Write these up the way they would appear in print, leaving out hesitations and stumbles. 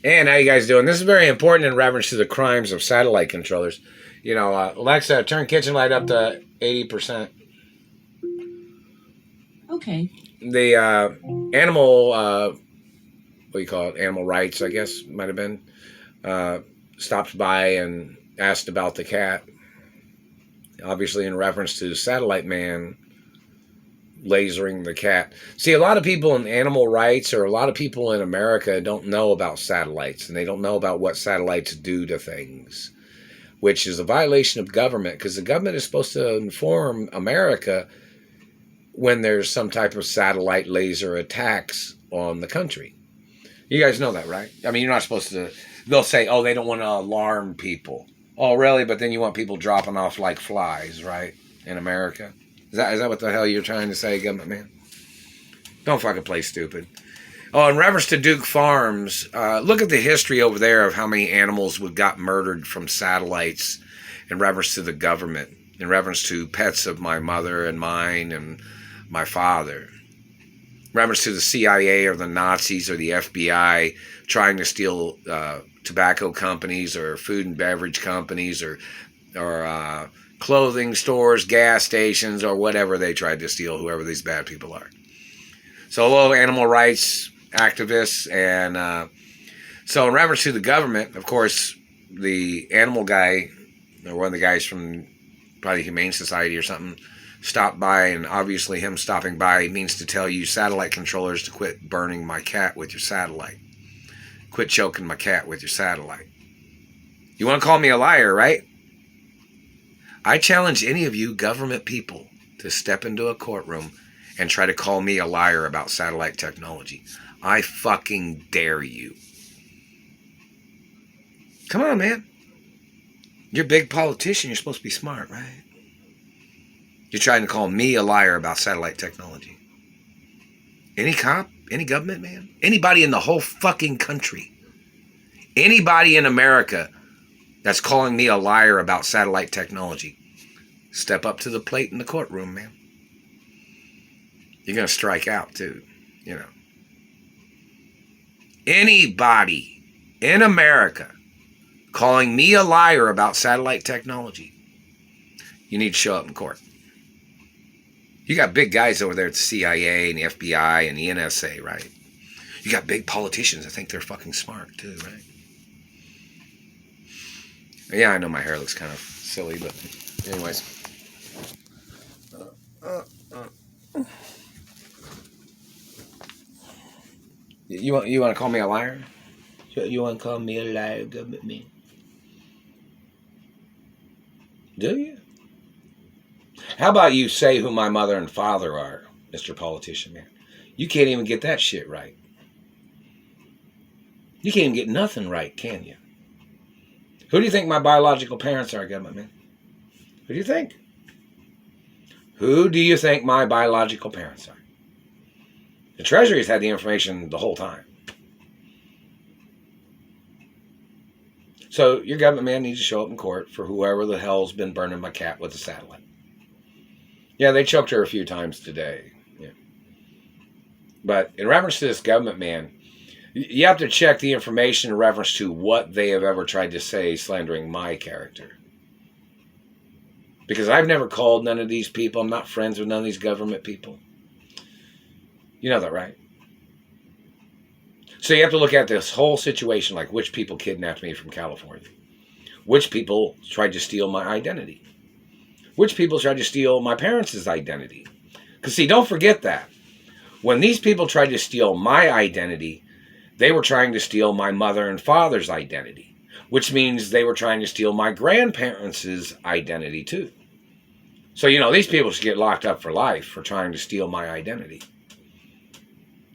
And how you guys doing? This is very important in reference to the crimes of satellite controllers. Alexa, turn kitchen light up to 80%. Okay. The animal, what do you call it? Animal rights, I guess, might have been, stopped by and asked about the cat. Obviously, in reference to Satellite Man lasering the cat. See, a lot of people in animal rights or a lot of people in America don't know about satellites and they don't know about what satellites do to things, which is a violation of government because the government is supposed to inform America when there's some type of satellite laser attacks on the country. You guys know that, right? I mean, you're not supposed to. They'll say, oh, they don't want to alarm people. Oh, really? But then you want people dropping off like flies, right? In America. Is that what the hell you're trying to say, government man? Don't fucking play stupid. Oh, in reference to Duke Farms, look at the history over there of how many animals got murdered from satellites in reference to the government, in reference to pets of my mother and mine and my father. In reference to the CIA or the Nazis or the FBI trying to steal tobacco companies or food and beverage companies or clothing stores, gas stations, or whatever they tried to steal, whoever these bad people are. So a lot of animal rights activists. And so in reference to the government, of course, the animal guy, or one of the guys from probably Humane Society or something, stopped by, and obviously him stopping by means to tell you satellite controllers to quit burning my cat with your satellite. Quit choking my cat with your satellite. You want to call me a liar, right? I challenge any of you government people to step into a courtroom and try to call me a liar about satellite technology. I fucking dare you. Come on, man. You're a big politician. You're supposed to be smart, right? You're trying to call me a liar about satellite technology. Any cop? Any government man? Anybody in the whole fucking country? Anybody in America that's calling me a liar about satellite technology? Step up to the plate in the courtroom, man. You're going to strike out, too. You know. Anybody in America calling me a liar about satellite technology, you need to show up in court. You got big guys over there at the CIA and the FBI and the NSA, right? You got big politicians. I think they're fucking smart, too, right? Yeah, I know my hair looks kind of silly, but anyways. You want to call me a liar? You want to call me a liar, government man? Do you? How about you say who my mother and father are, Mr. Politician Man? You can't even get that shit right. You can't even get nothing right, can you? Who do you think my biological parents are, government man? Who do you think? Who do you think my biological parents are? The Treasury's had the information the whole time. So your government man needs to show up in court for whoever the hell's been burning my cat with a satellite. Yeah, they choked her a few times today. Yeah. But in reference to this government man, you have to check the information in reference to what they have ever tried to say slandering my character. Because I've never called none of these people. I'm not friends with none of these government people. You know that, right? So you have to look at this whole situation, like which people kidnapped me from California. Which people tried to steal my identity. Which people tried to steal my parents' identity. Because see, don't forget that. When these people tried to steal my identity, they were trying to steal my mother and father's identity. Which means they were trying to steal my grandparents' identity too. So, these people should get locked up for life for trying to steal my identity.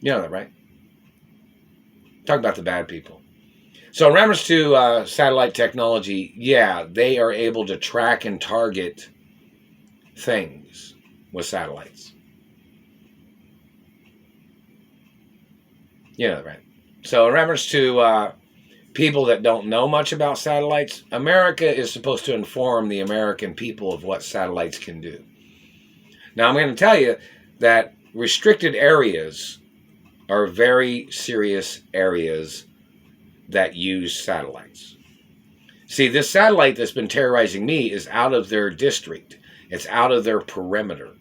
You know that, right? Talk about the bad people. So in reference to satellite technology, yeah, they are able to track and target things with satellites. You know that, right? So in reference to people that don't know much about satellites, America is supposed to inform the American people of what satellites can do. Now, I'm going to tell you that restricted areas are very serious areas that use satellites. See, this satellite that's been terrorizing me is out of their district. It's out of their perimeter,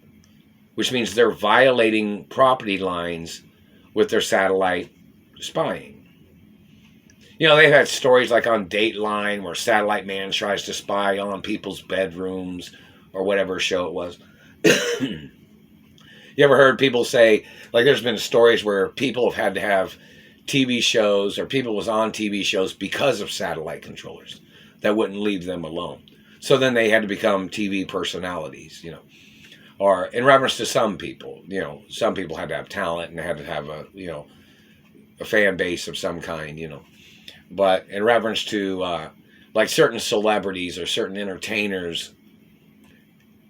which means they're violating property lines with their satellite spying. You know, they've had stories like on Dateline where Satellite Man tries to spy on people's bedrooms or whatever show it was. You ever heard people say, like there's been stories where people have had to have TV shows or people was on TV shows because of satellite controllers that wouldn't leave them alone. So then they had to become TV personalities, you know. Or in reference to some people, you know, some people had to have talent and they had to have a, you know, a fan base of some kind, you know. But in reference to like certain celebrities or certain entertainers,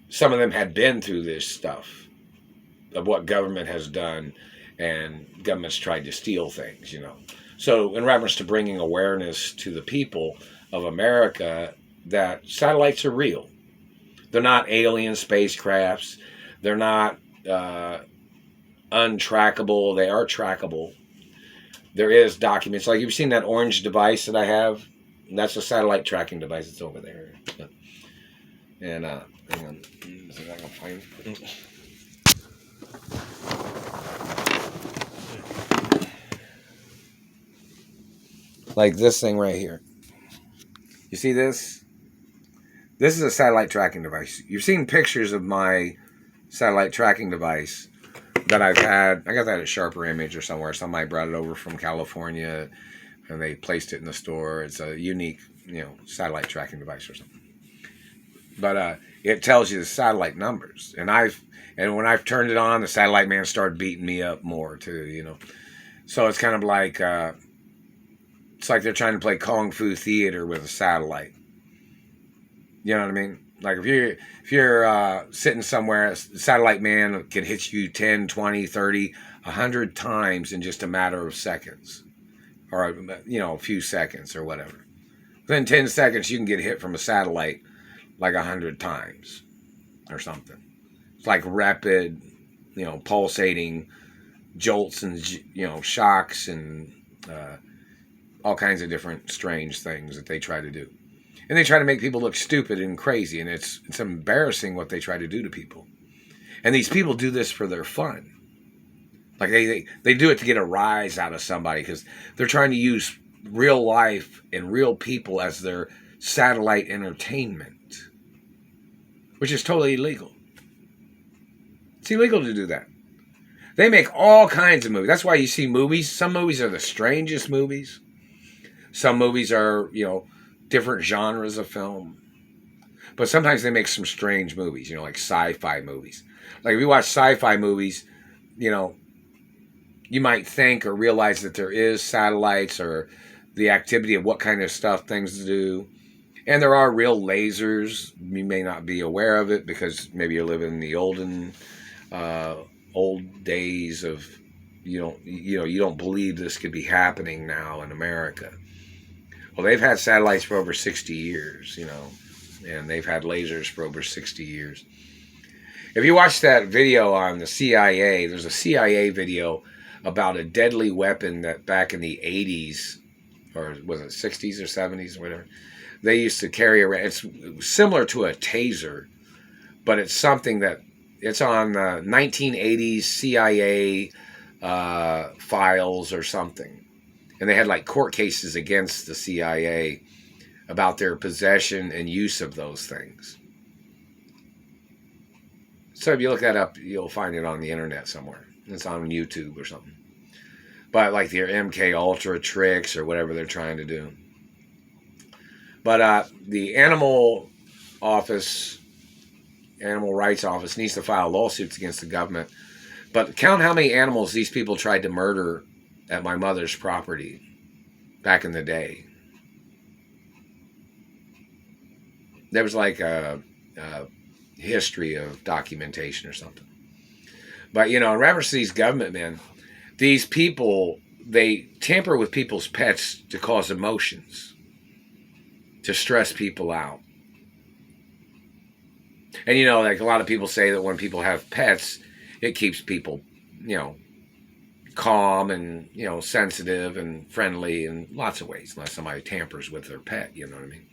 some of them had been through this stuff of what government has done, and government's tried to steal things, you know. So in reference to bringing awareness to the people of America that satellites are real. They're not alien spacecrafts. They're not untrackable. They are trackable. There is documents. Like you've seen that orange device that I have? That's a satellite tracking device. It's over there. And, hang on. See if I can find it. Like this thing right here. You see this? This is a satellite tracking device. You've seen pictures of my satellite tracking device that I've had. I got that at Sharper Image or somewhere. Somebody brought it over from California and they placed it in the store. It's a unique, you know, satellite tracking device or something. But it tells you the satellite numbers. And when I've turned it on, the Satellite Man started beating me up more too, you know. So it's kind of like it's like they're trying to play Kung Fu theater with a satellite. You know what I mean? Like if you're sitting somewhere, a Satellite Man can hit you 10, 20, 30, 100 times in just a matter of seconds. Or, you know, a few seconds or whatever. Within 10 seconds, you can get hit from a satellite like 100 times or something. It's like rapid, you know, pulsating jolts and, you know, shocks and all kinds of different strange things that they try to do. And they try to make people look stupid and crazy, and it's embarrassing what they try to do to people. And these people do this for their fun. Like they do it to get a rise out of somebody because they're trying to use real life and real people as their satellite entertainment, which is totally illegal. It's illegal to do that. They make all kinds of movies. That's why you see movies. Some movies are the strangest movies. Some movies are, you know, different genres of film. But sometimes they make some strange movies, you know, like sci-fi movies. Like if you watch sci-fi movies, you know, you might think or realize that there is satellites or the activity of what kind of stuff things do. And there are real lasers. You may not be aware of it because maybe you're living in the old days of, you don't believe this could be happening now in America. Well, they've had satellites for over 60 years, you know, and they've had lasers for over 60 years. If you watch that video on the CIA, there's a CIA video about a deadly weapon that back in the 80s, or was it 60s or 70s or whatever, they used to carry around. It's similar to a taser, but it's something that, it's on 1980s CIA files or something. And they had like court cases against the CIA about their possession and use of those things. So if you look that up, you'll find it on the internet somewhere. It's on YouTube or something. But like their MK Ultra tricks or whatever they're trying to do. But the animal rights office needs to file lawsuits against the government. But count how many animals these people tried to murder at my mother's property back in the day. There was like a history of documentation or something. But, you know, in reference to these government men, these people, they tamper with people's pets to cause emotions, to stress people out. And, you know, like a lot of people say that when people have pets, it keeps people, you know, calm and, sensitive and friendly in lots of ways, unless somebody tampers with their pet, you know what I mean?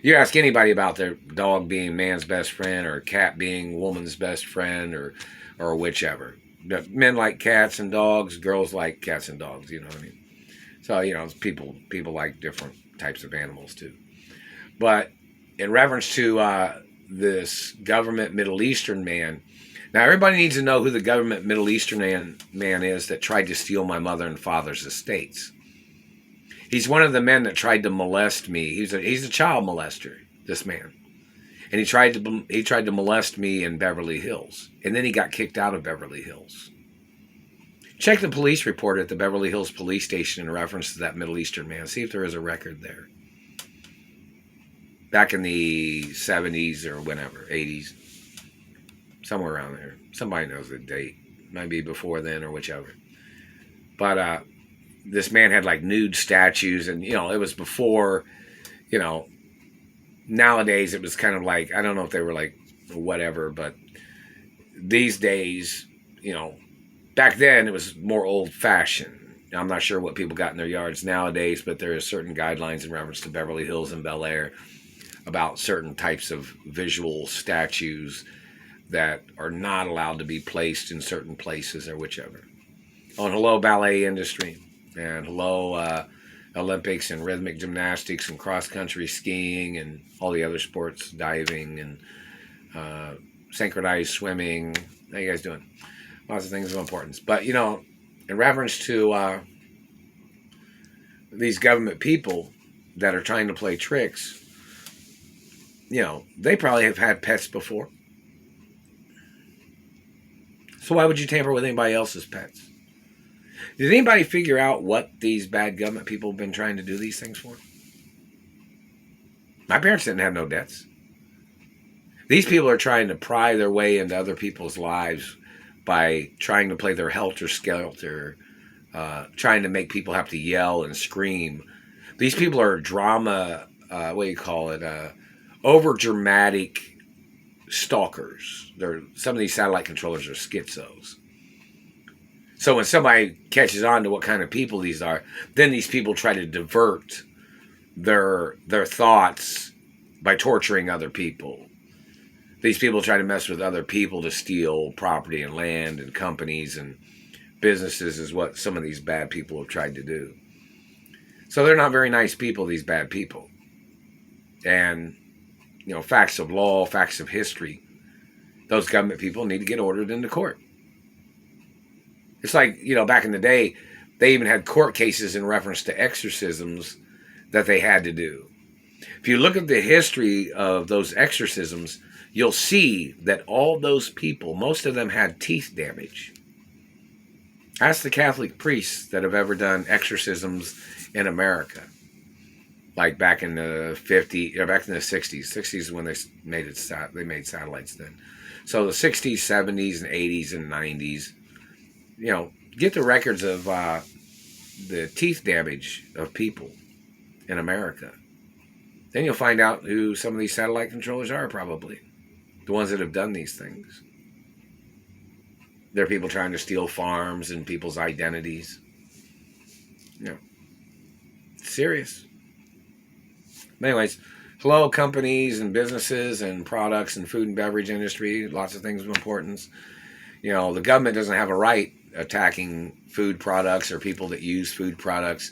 You ask anybody about their dog being man's best friend or cat being woman's best friend or whichever. Men like cats and dogs, girls like cats and dogs, you know what I mean? So, people like different types of animals too. But in reference to this government Middle Eastern man, now everybody needs to know who the government Middle Eastern man is that tried to steal my mother and father's estates. He's one of the men that tried to molest me. He's a child molester, this man. And he tried to molest me in Beverly Hills. And then he got kicked out of Beverly Hills. Check the police report at the Beverly Hills police station in reference to that Middle Eastern man. See if there is a record there. Back in the 70s or whenever, 80s. Somewhere around there. Somebody knows the date. Might be before then or whichever. But this man had like nude statues, and it was before, nowadays it was kind of like, I don't know if they were like whatever, but these days, back then it was more old fashioned. I'm not sure what people got in their yards nowadays, but there are certain guidelines in reference to Beverly Hills and Bel Air about certain types of visual statues that are not allowed to be placed in certain places or whichever. Oh, and hello ballet industry, and hello Olympics and rhythmic gymnastics and cross-country skiing and all the other sports, diving and synchronized swimming. How you guys doing? Lots of things of importance. But, in reference to these government people that are trying to play tricks, they probably have had pets before. So why would you tamper with anybody else's pets? Did anybody figure out what these bad government people have been trying to do these things for? My parents didn't have no debts. These people are trying to pry their way into other people's lives by trying to play their helter-skelter, trying to make people have to yell and scream. These people are drama, over-dramatic stalkers. Some of these satellite controllers are schizos. So when somebody catches on to what kind of people these are, then these people try to divert their thoughts by torturing other people. These people try to mess with other people to steal property and land and companies and businesses is what some of these bad people have tried to do. So they're not very nice people, these bad people. And, facts of law, facts of history, those government people need to get ordered into court. It's like, back in the day, they even had court cases in reference to exorcisms that they had to do. If you look at the history of those exorcisms, you'll see that all those people, most of them had teeth damage. Ask the Catholic priests that have ever done exorcisms in America. Like back in the 50s, or back in the 60s. 60s is when they made satellites then. So the 60s, 70s, and 80s, and 90s. Get the records of the teeth damage of people in America. Then you'll find out who some of these satellite controllers are, probably. The ones that have done these things. They're people trying to steal farms and people's identities. Serious. But anyways, hello companies and businesses and products and food and beverage industry. Lots of things of importance. The government doesn't have a right attacking food products or people that use food products.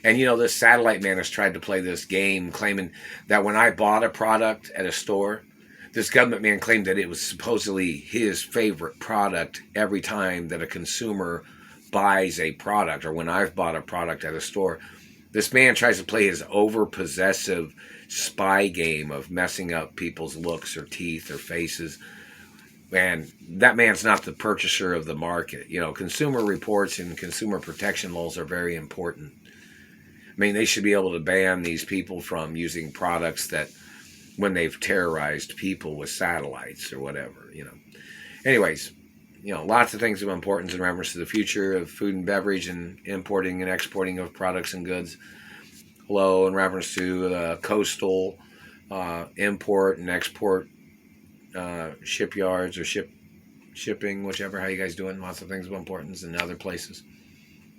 And, this satellite man has tried to play this game claiming that when I bought a product at a store, this government man claimed that it was supposedly his favorite product every time that a consumer buys a product, or when I've bought a product at a store. This man tries to play his over-possessive spy game of messing up people's looks or teeth or faces. And that man's not the purchaser of the market. Consumer reports and consumer protection laws are very important. I mean, they should be able to ban these people from using products that when they've terrorized people with satellites or whatever, Anyways, lots of things of importance in reference to the future of food and beverage and importing and exporting of products and goods. Hello, in reference to coastal import and export shipyards or shipping, whichever. How you guys doing? Lots of things of importance in other places.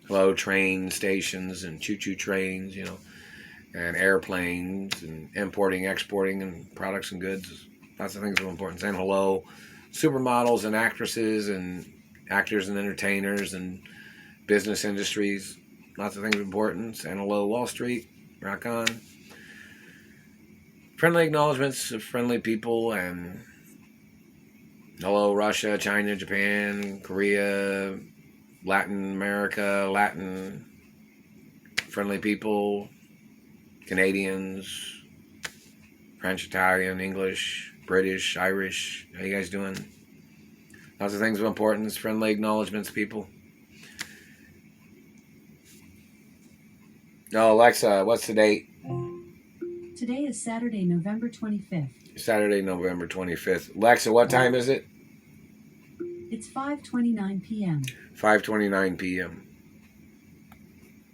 Hello, train stations and choo-choo trains, and airplanes and importing, exporting, and products and goods. Lots of things of importance. And hello, supermodels and actresses and actors and entertainers and business industries. Lots of things of importance. And hello, Wall Street. Rock on. Friendly acknowledgments of friendly people. And hello, Russia, China, Japan, Korea, Latin America, Latin friendly people, Canadians, French, Italian, English, British, Irish. How you guys doing? Lots of things of importance. Friendly acknowledgments, people. No, Alexa, what's the date? Today is Saturday, November 25th. Saturday, November 25th. Alexa, what time is it? It's 5:29 p.m. 5:29 p.m.